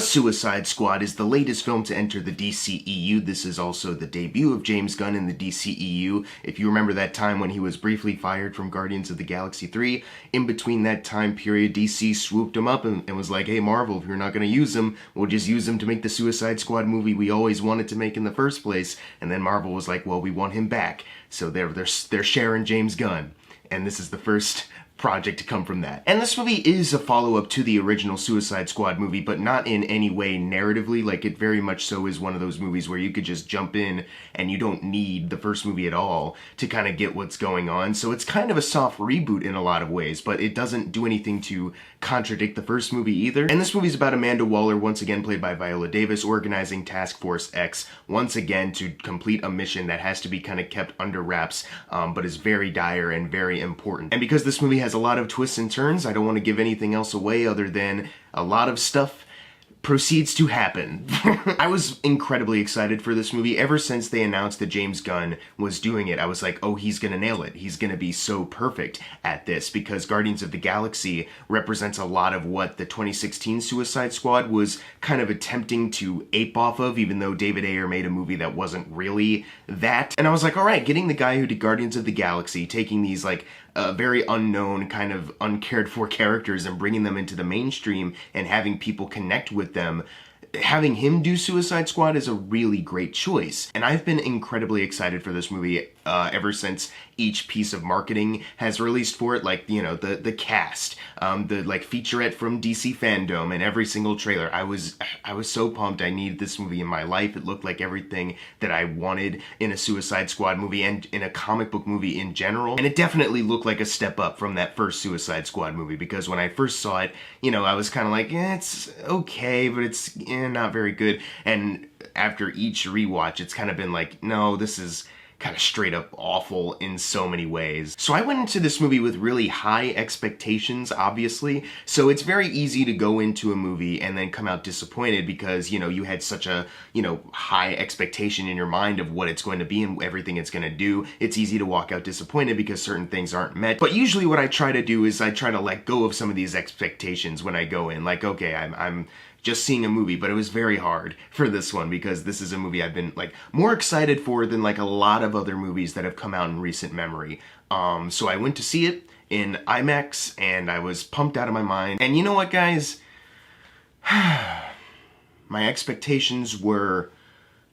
Suicide Squad is the latest film to enter the DCEU. This is also the debut of James Gunn in the DCEU. If you remember that time when he was briefly fired from Guardians of the Galaxy 3, in between that time period, DC swooped him up and was like, hey Marvel, if you're not going to use him, we'll just use him to make the Suicide Squad movie we always wanted to make in the first place. And then Marvel was like, well, we want him back. So they're sharing James Gunn. And this is the first project to come from that. And this movie is a follow-up to the original Suicide Squad movie, but not in any way narratively. Like, it very much so is one of those movies where you could just jump in and you don't need the first movie at all to kind of get what's going on. So it's kind of a soft reboot in a lot of ways, but it doesn't do anything to contradict the first movie either. And this movie's about Amanda Waller, once again played by Viola Davis, organizing Task Force X once again to complete a mission that has to be kind of kept under wraps, but is very dire and very important. And because this movie has a lot of twists and turns, I don't want to give anything else away other than a lot of stuff proceeds to happen. I was incredibly excited for this movie. Ever since they announced that James Gunn was doing it, I was like, oh, he's gonna nail it. He's gonna be so perfect at this, because Guardians of the Galaxy represents a lot of what the 2016 Suicide Squad was kind of attempting to ape off of, even though David Ayer made a movie that wasn't really that. And I was like, all right, getting the guy who did Guardians of the Galaxy, taking these like very unknown, kind of uncared for characters and bringing them into the mainstream and having people connect with them, having him do Suicide Squad is a really great choice. And I've been incredibly excited for this movie ever since each piece of marketing has released for it, like, you know, the cast, the like featurette from DC Fandom, and every single trailer. I was so pumped. I needed this movie in my life. It looked like everything that I wanted in a Suicide Squad movie and in a comic book movie in general. And it definitely looked like a step up from that first Suicide Squad movie, because when I first saw it, you know, I was kind of like, it's okay, but it's not very good. And after each rewatch, it's kind of been like, no, this is kind of straight up awful in so many ways. So I went into this movie with really high expectations, obviously. So it's very easy to go into a movie and then come out disappointed because, you know, you had such a, you know, high expectation in your mind of what it's going to be and everything it's going to do. It's easy to walk out disappointed because certain things aren't met. But usually what I try to do is I try to let go of some of these expectations when I go in. Like, okay, I'm just seeing a movie, but it was very hard for this one because this is a movie I've been like more excited for than like a lot of other movies that have come out in recent memory. So I went to see it in IMAX and I was pumped out of my mind. And you know what, guys? My expectations were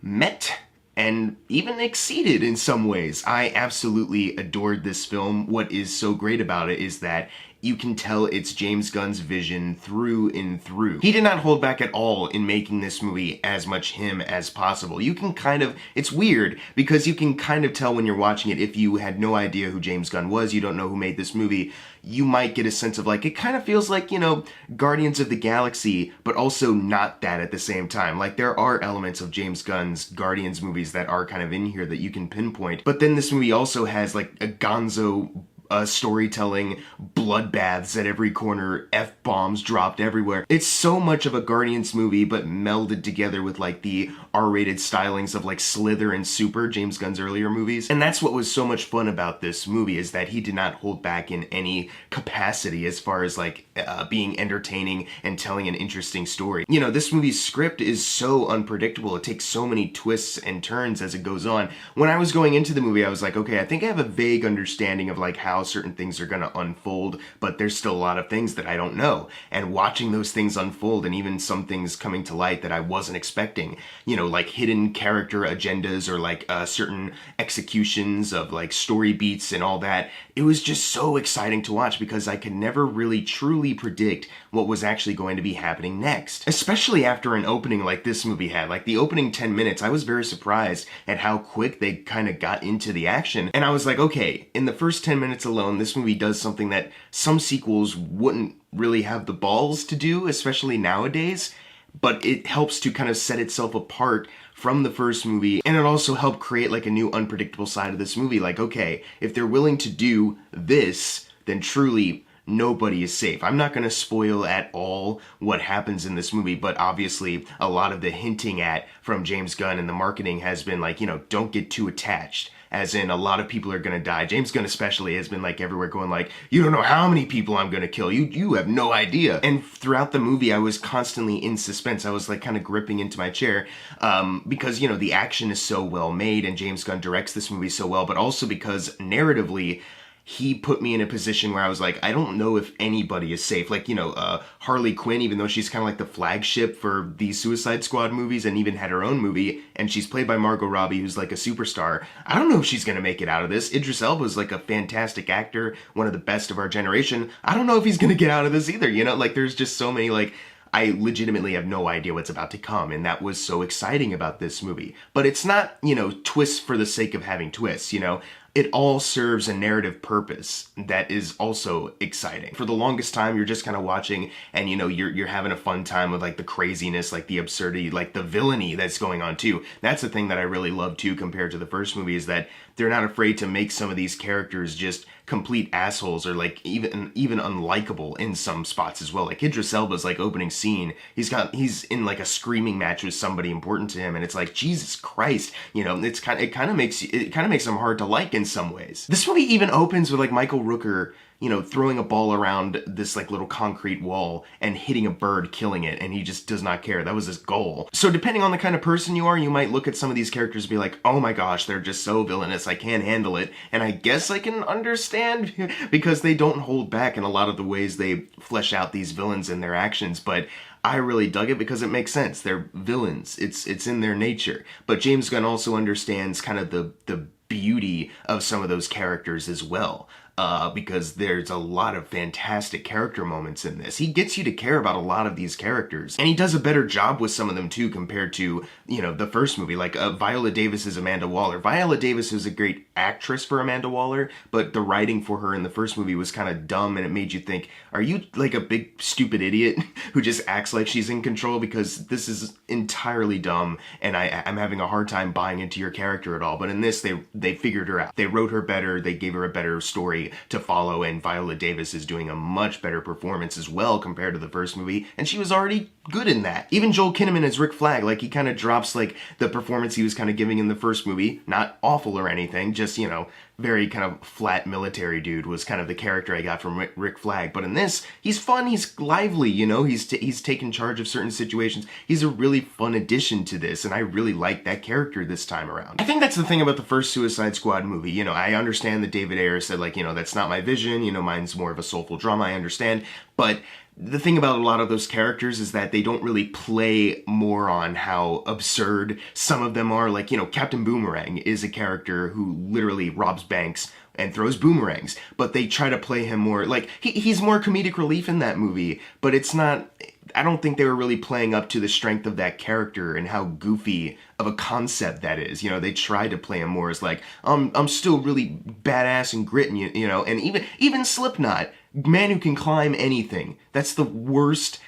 met and even exceeded in some ways. I absolutely adored this film. What is so great about it is that you can tell it's James Gunn's vision through and through. He did not hold back at all in making this movie as much him as possible. You can kind of, it's weird, because you can kind of tell when you're watching it, if you had no idea who James Gunn was, you don't know who made this movie, you might get a sense of like, it kind of feels like, you know, Guardians of the Galaxy, but also not that at the same time. Like, there are elements of James Gunn's Guardians movies that are kind of in here that you can pinpoint, but then this movie also has like a gonzo storytelling, bloodbaths at every corner, F-bombs dropped everywhere. It's so much of a Guardians movie, but melded together with like the R-rated stylings of like Slither and Super, James Gunn's earlier movies. And that's what was so much fun about this movie, is that he did not hold back in any capacity as far as like being entertaining and telling an interesting story. You know, this movie's script is so unpredictable. It takes so many twists and turns as it goes on. When I was going into the movie, I was like, okay, I think I have a vague understanding of like how certain things are going to unfold, but there's still a lot of things that I don't know. And watching those things unfold, and even some things coming to light that I wasn't expecting, you know, like hidden character agendas or like certain executions of like story beats and all that, it was just so exciting to watch because I could never really truly predict what was actually going to be happening next. Especially after an opening like this movie had. Like the opening 10 minutes, I was very surprised at how quick they kind of got into the action. And I was like, okay, in the first 10 minutes alone, this movie does something that some sequels wouldn't really have the balls to do, especially nowadays, but it helps to kind of set itself apart from the first movie, and it also helped create like a new unpredictable side of this movie. Like, okay, if they're willing to do this, then truly nobody is safe. I'm not going to spoil at all what happens in this movie, but obviously a lot of the hinting at from James Gunn and the marketing has been like, don't get too attached. As in, a lot of people are going to die. James Gunn especially has been like everywhere going like, you don't know how many people I'm going to kill. You have no idea. And throughout the movie, I was constantly in suspense. I was like kind of gripping into my chair because, the action is so well made and James Gunn directs this movie so well, but also because narratively, he put me in a position where I was like, I don't know if anybody is safe. Like, Harley Quinn, even though she's kind of like the flagship for these Suicide Squad movies and even had her own movie, and she's played by Margot Robbie, who's like a superstar. I don't know if she's going to make it out of this. Idris Elba is like a fantastic actor, one of the best of our generation. I don't know if he's going to get out of this either, Like, there's just so many, like, I legitimately have no idea what's about to come, and that was so exciting about this movie. But it's not, twists for the sake of having twists, It all serves a narrative purpose that is also exciting. For the longest time, you're just kind of watching and, you're having a fun time with like the craziness, like the absurdity, like the villainy that's going on too. That's the thing that I really love too compared to the first movie is that they're not afraid to make some of these characters just complete assholes or like even unlikable in some spots as well. Like Idris Elba's like opening scene, he's in like a screaming match with somebody important to him, and it's like, Jesus Christ, it kind of makes him hard to like in some ways. This movie even opens with like Michael Rooker throwing a ball around this like little concrete wall and hitting a bird, killing it, and he just does not care. That was his goal. So depending on the kind of person you are, you might look at some of these characters and be like, oh my gosh, they're just so villainous, I can't handle it. And I guess I can understand because they don't hold back in a lot of the ways they flesh out these villains and their actions, but I really dug it because it makes sense. They're villains. It's in their nature. But James Gunn also understands kind of the beauty of some of those characters as well. Because there's a lot of fantastic character moments in this. He gets you to care about a lot of these characters. And he does a better job with some of them too compared to, the first movie. Like Viola Davis is Amanda Waller. Viola Davis is a great actress for Amanda Waller, but the writing for her in the first movie was kind of dumb and it made you think, are you like a big stupid idiot who just acts like she's in control? Because this is entirely dumb and I'm having a hard time buying into your character at all. But in this, they figured her out. They wrote her better. They gave her a better story to follow, and Viola Davis is doing a much better performance as well compared to the first movie, and she was already good in that. Even Joel Kinnaman as Rick Flag, like he kind of drops like the performance he was kind of giving in the first movie. Not awful or anything, just, very kind of flat military dude was kind of the character I got from Rick Flag. But in this, he's fun, he's lively, he's taken charge of certain situations. He's a really fun addition to this, and I really like that character this time around. I think that's the thing about the first Suicide Squad movie. I understand that David Ayer said like, that's not my vision, mine's more of a soulful drama, I understand. But the thing about a lot of those characters is that they don't really play more on how absurd some of them are. Like, Captain Boomerang is a character who literally robs banks and throws boomerangs, but they try to play him more like he's more comedic relief in that movie, but it's not. I don't think they were really playing up to the strength of that character and how goofy of a concept that is. They tried to play him more as like, I'm still really badass and grit, and and even Slipknot, man who can climb anything. That's the worst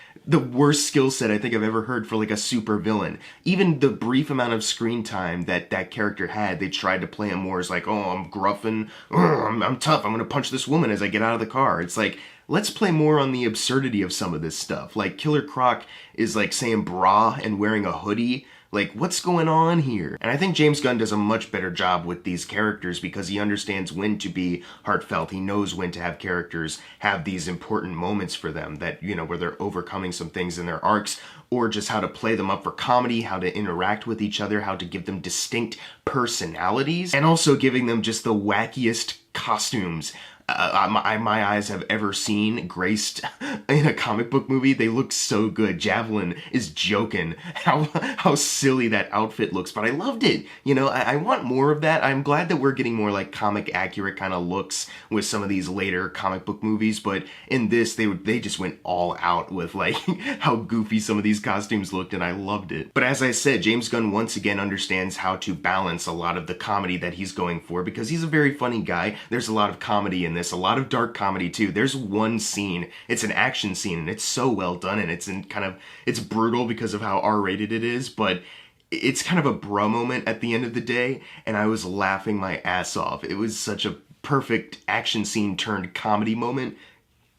skill set I think I've ever heard for like a super villain. Even the brief amount of screen time that character had, they tried to play him more as like, oh, I'm gruff and I'm tough. I'm gonna punch this woman as I get out of the car. It's like, let's play more on the absurdity of some of this stuff. Like Killer Croc is like saying bra and wearing a hoodie. Like, what's going on here? And I think James Gunn does a much better job with these characters because he understands when to be heartfelt. He knows when to have characters have these important moments for them that, where they're overcoming some things in their arcs, or just how to play them up for comedy, how to interact with each other, how to give them distinct personalities, and also giving them just the wackiest costumes my eyes have ever seen graced in a comic book movie. They look so good. Javelin is joking how silly that outfit looks, but I loved it. I want more of that. I'm glad that we're getting more like comic accurate kind of looks with some of these later comic book movies, but in this they just went all out with like how goofy some of these costumes looked, and I loved it. But as I said, James Gunn once again understands how to balance a lot of the comedy that he's going for because he's a very funny guy. There's a lot of comedy in this, a lot of dark comedy too. There's one scene, it's an action scene, and it's so well done, and it's brutal because of how R-rated it is, but it's kind of a bro moment at the end of the day, and I was laughing my ass off. It was such a perfect action scene turned comedy moment.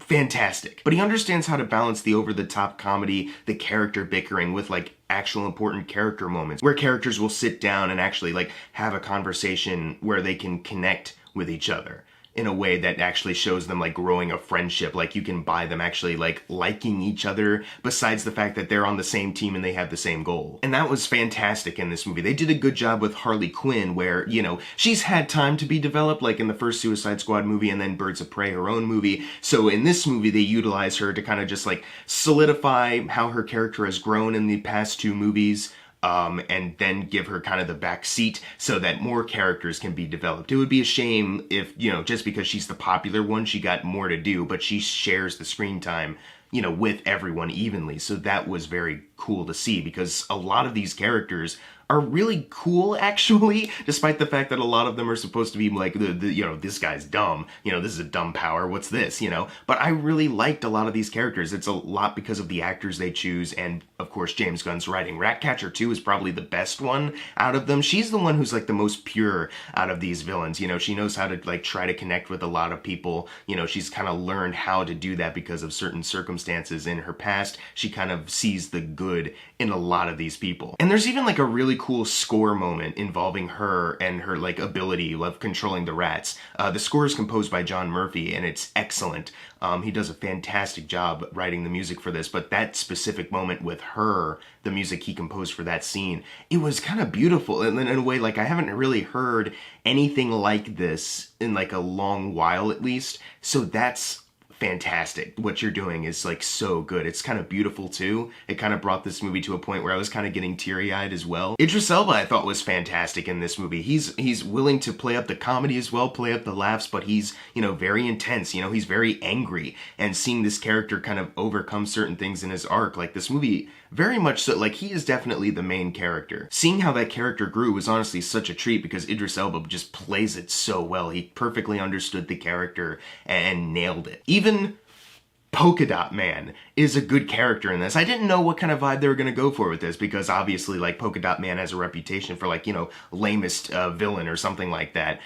fantastic. But he understands how to balance the over-the-top comedy, the character bickering with like actual important character moments where characters will sit down and actually like have a conversation where they can connect with each other in a way that actually shows them like growing a friendship. Like you can buy them actually like liking each other besides the fact that they're on the same team and they have the same goal. And that was fantastic in this movie. They did a good job with Harley Quinn where, you know, she's had time to be developed like in the first Suicide Squad movie and then Birds of Prey, her own movie. So in this movie, they utilize her to kind of just like solidify how her character has grown in the past two movies. And then give her kind of the back seat so that more characters can be developed. It would be a shame if, you know, just because she's the popular one, she got more to do, but she shares the screen time, you know, with everyone evenly. So that was very cool to see because a lot of these characters are really cool, actually, despite the fact that a lot of them are supposed to be like, you know, this guy's dumb, you know, this is a dumb power, what's this, you know? But I really liked a lot of these characters. It's a lot because of the actors they choose and, of course, James Gunn's writing. Ratcatcher 2 is probably the best one out of them. She's the one who's like the most pure out of these villains, you know? She knows how to like try to connect with a lot of people, you know? She's kind of learned how to do that because of certain circumstances in her past. She kind of sees the good in a lot of these people. And there's even like a really cool score moment involving her and her like ability of controlling the rats. The score is composed by John Murphy and it's excellent. He does a fantastic job writing the music for this, but that specific moment with her, the music he composed for that scene, it was kind of beautiful. And in a way, like I haven't really heard anything like this in like a long while at least. So that's fantastic. What you're doing is like so good. It's kind of beautiful too. It kind of brought this movie to a point where I was kind of getting teary-eyed as well. Idris Elba I thought was fantastic in this movie. He's willing to play up the comedy as well, play up the laughs, but he's, you know, very intense. You know, he's very angry, and seeing this character kind of overcome certain things in his arc, like this movie very much so, like he is definitely the main character. Seeing how that character grew was honestly such a treat because Idris Elba just plays it so well. He perfectly understood the character and nailed it. Even Polka Dot Man is a good character in this. I didn't know what kind of vibe they were going to go for with this because obviously like Polka Dot Man has a reputation for like, you know, lamest villain or something like that.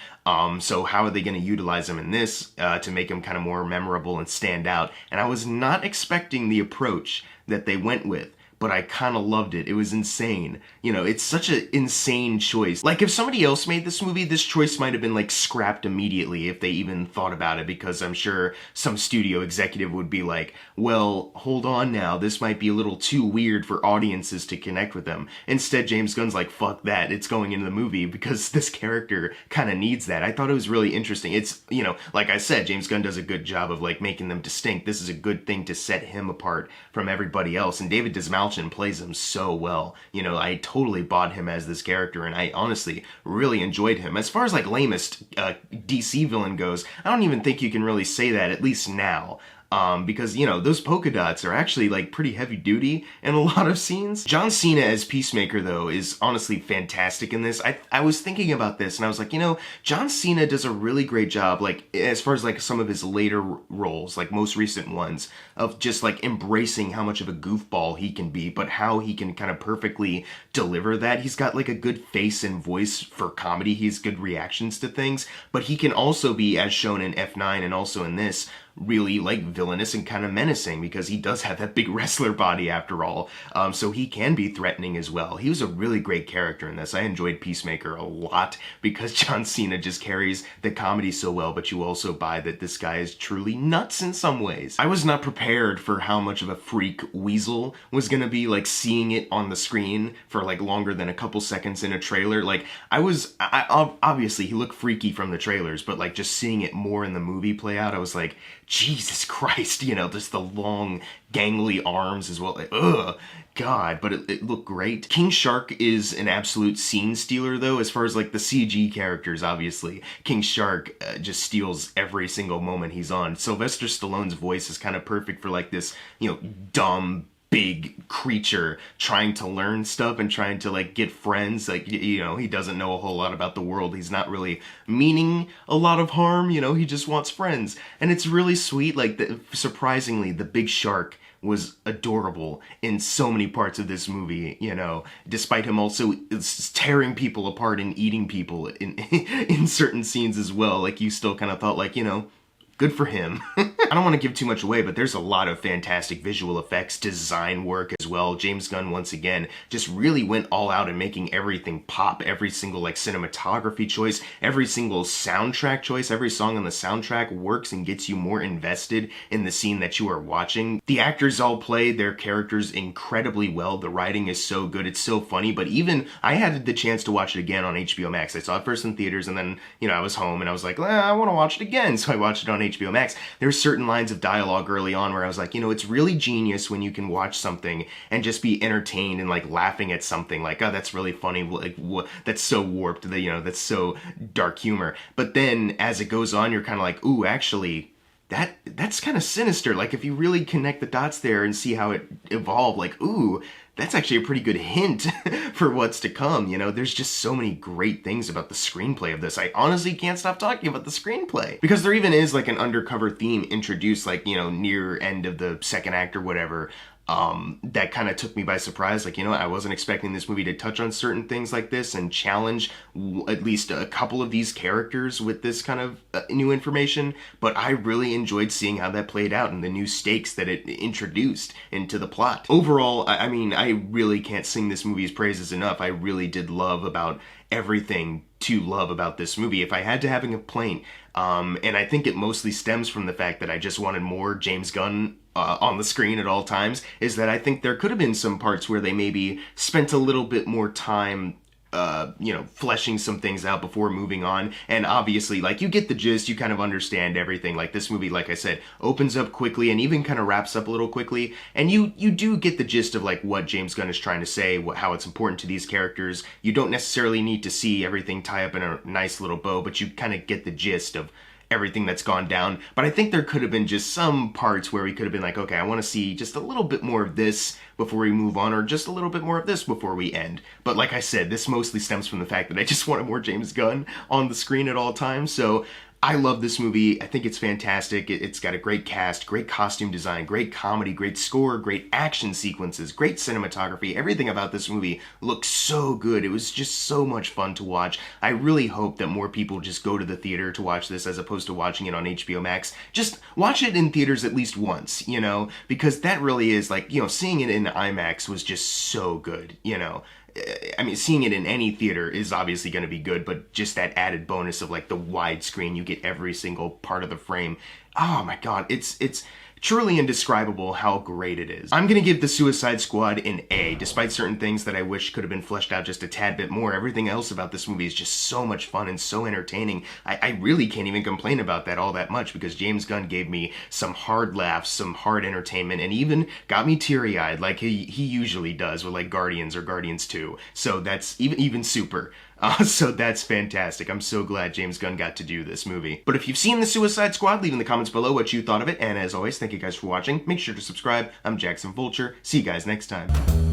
So how are they going to utilize him in this to make him kind of more memorable and stand out? And I was not expecting the approach that they went with, but I kind of loved it. It was insane. You know, it's such an insane choice. Like, if somebody else made this movie, this choice might have been, like, scrapped immediately if they even thought about it, because I'm sure some studio executive would be like, well, hold on now, this might be a little too weird for audiences to connect with them. Instead, James Gunn's like, fuck that, it's going into the movie, because this character kind of needs that. I thought it was really interesting. It's, you know, like I said, James Gunn does a good job of, like, making them distinct. This is a good thing to set him apart from everybody else, and David Dismalchin plays him so well. You know, I totally bought him as this character, and I honestly really enjoyed him. As far as like lamest DC villain goes, I don't even think you can really say that, at least now. Because, you know, those polka dots are actually, like, pretty heavy-duty in a lot of scenes. John Cena as Peacemaker, though, is honestly fantastic in this. I was thinking about this, and I was like, you know, John Cena does a really great job, like, as far as, like, some of his later roles, like, most recent ones, of just, like, embracing how much of a goofball he can be, but how he can kind of perfectly deliver that. He's got, like, a good face and voice for comedy. He has good reactions to things, but he can also be, as shown in F9 and also in this, really like villainous and kind of menacing, because he does have that big wrestler body after all. So he can be threatening as well. He was a really great character in this. I enjoyed Peacemaker a lot because John Cena just carries the comedy so well, but you also buy that this guy is truly nuts in some ways. I was not prepared for how much of a freak Weasel was gonna be, like, seeing it on the screen for like longer than a couple seconds in a trailer. Like, obviously he looked freaky from the trailers, but like just seeing it more in the movie play out, I was like, Jesus Christ, you know, just the long, gangly arms as well. Like, ugh, God, but it looked great. King Shark is an absolute scene stealer, though, as far as, like, the CG characters, obviously. King Shark just steals every single moment he's on. Sylvester Stallone's voice is kind of perfect for, like, this, you know, dumb, big creature trying to learn stuff and trying to, like, get friends. Like, you know, he doesn't know a whole lot about the world. He's not really meaning a lot of harm, you know, he just wants friends. And it's really sweet. Like, surprisingly, the big shark was adorable in so many parts of this movie, you know, despite him also tearing people apart and eating people in certain scenes as well. Like, you still kind of thought, like, you know, good for him. I don't want to give too much away, but there's a lot of fantastic visual effects, design work as well. James Gunn, once again, just really went all out in making everything pop. Every single, like, cinematography choice, every single soundtrack choice, every song on the soundtrack works and gets you more invested in the scene that you are watching. The actors all play their characters incredibly well. The writing is so good. It's so funny. But even, I had the chance to watch it again on HBO Max. I saw it first in theaters, and then, you know, I was home and I was like, I want to watch it again. So I watched it on HBO Max. There's certain lines of dialogue early on where I was like, you know, it's really genius when you can watch something and just be entertained and like laughing at something like, oh, that's really funny. Like, that's so warped. You know, that's so dark humor. But then as it goes on, you're kind of like, ooh, actually, that's kind of sinister. Like, if you really connect the dots there and see how it evolved, like, ooh, that's actually a pretty good hint for what's to come. You know, there's just so many great things about the screenplay of this. I honestly can't stop talking about the screenplay, because there even is like an undercover theme introduced, like, you know, near end of the second act or whatever. That kind of took me by surprise. Like, you know, I wasn't expecting this movie to touch on certain things like this and challenge at least a couple of these characters with this kind of new information, but I really enjoyed seeing how that played out and the new stakes that it introduced into the plot. Overall, I mean, I really can't sing this movie's praises enough. I really did love about everything to love about this movie. If I had to have a complaint, and I think it mostly stems from the fact that I just wanted more James Gunn on the screen at all times, is that I think there could have been some parts where they maybe spent a little bit more time you know, fleshing some things out before moving on. And obviously, like, you get the gist, you kind of understand everything. Like, this movie, like I said, opens up quickly and even kind of wraps up a little quickly. And you do get the gist of, like, what James Gunn is trying to say, how it's important to these characters. You don't necessarily need to see everything tie up in a nice little bow, but you kind of get the gist of everything that's gone down. But I think there could have been just some parts where we could have been like, okay, I want to see just a little bit more of this before we move on, or just a little bit more of this before we end. But like I said, this mostly stems from the fact that I just wanted more James Gunn on the screen at all times. So I love this movie. I think it's fantastic. It's got a great cast, great costume design, great comedy, great score, great action sequences, great cinematography. Everything about this movie looks so good. It was just so much fun to watch. I really hope that more people just go to the theater to watch this as opposed to watching it on HBO Max. Just watch it in theaters at least once, you know, because that really is like, you know, seeing it in IMAX was just so good, you know. I mean, seeing it in any theater is obviously going to be good, but just that added bonus of like the widescreen, you get every single part of the frame. Oh my God, it's truly indescribable how great it is. I'm gonna give The Suicide Squad an A, despite certain things that I wish could have been fleshed out just a tad bit more. Everything else about this movie is just so much fun and so entertaining. I really can't even complain about that all that much, because James Gunn gave me some hard laughs, some hard entertainment, and even got me teary-eyed like he usually does with like Guardians or Guardians 2. So that's even super. So that's fantastic. I'm so glad James Gunn got to do this movie. But if you've seen The Suicide Squad, leave in the comments below what you thought of it. And as always, thank you guys for watching. Make sure to subscribe. I'm Jackson Fulcher. See you guys next time.